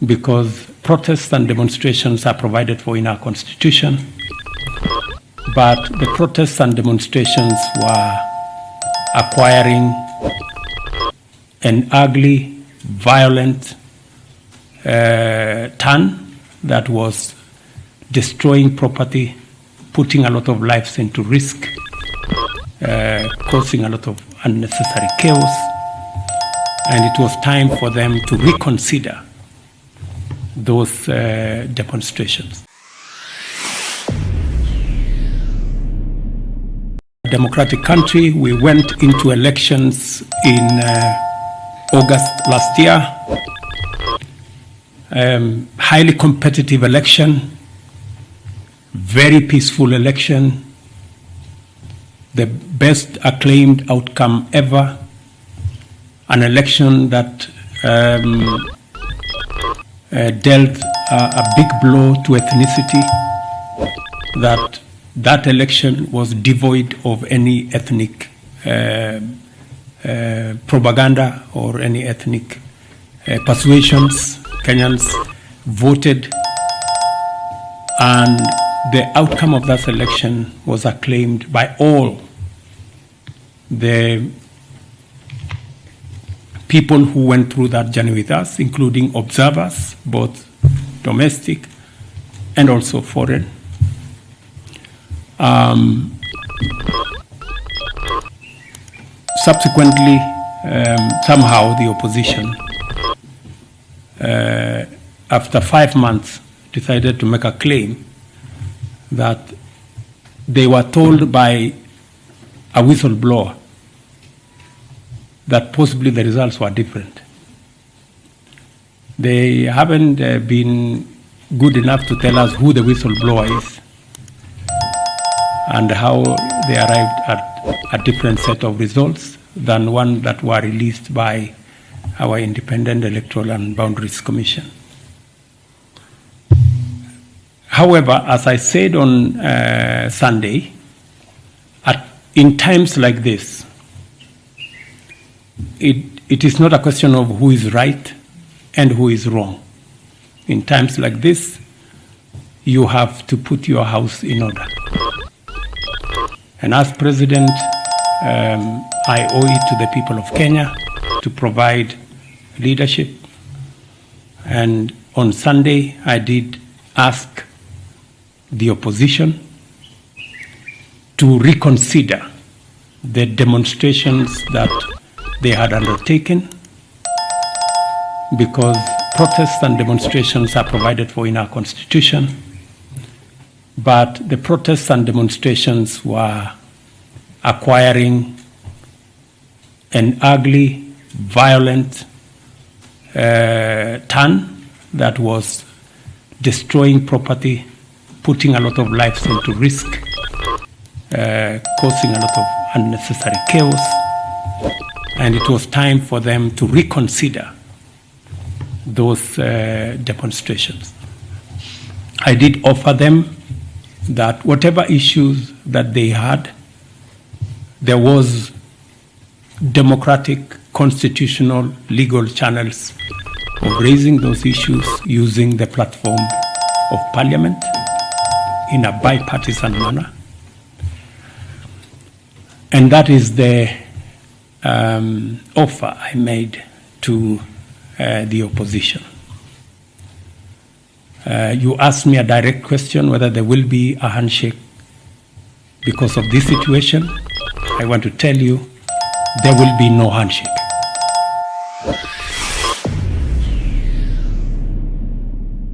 because protests and demonstrations are provided for in our constitution, but the protests and demonstrations were acquiring an ugly, violent turn that was destroying property, putting a lot of lives into risk, causing a lot of unnecessary chaos, and it was time for them to reconsider those demonstrations. Democratic country, we went into elections in August last year. Highly competitive election, very peaceful election, the best acclaimed outcome ever, an election that dealt a big blow to ethnicity, that election was devoid of any ethnic propaganda or any ethnic persuasions. Kenyans voted, and the outcome of that election was acclaimed by all the people who went through that journey with us, including observers, both domestic and also foreign. Subsequently, somehow the opposition, after 5 months, decided to make a claim that they were told by a whistleblower that possibly the results were different. They haven't been good enough to tell us who the whistleblower is and how they arrived at a different set of results than one that were released by our Independent Electoral and Boundaries Commission. However, as I said on Sunday, in times like this, it is not a question of who is right and who is wrong. In times like this, you have to put your house in order. And as president, I owe it to the people of Kenya to provide leadership. And on Sunday, I did ask the opposition to reconsider the demonstrations that they had undertaken, because protests and demonstrations are provided for in our constitution, but the protests and demonstrations were acquiring an ugly, violent turn that was destroying property, putting a lot of lives into risk, causing a lot of unnecessary chaos, and it was time for them to reconsider those demonstrations. I did offer them that whatever issues that they had, there was democratic, constitutional, legal channels of raising those issues using the platform of Parliament in a bipartisan manner. And that is the offer I made to the opposition. You asked me a direct question whether there will be a handshake because of this situation. I want to tell you, there will be no handshake.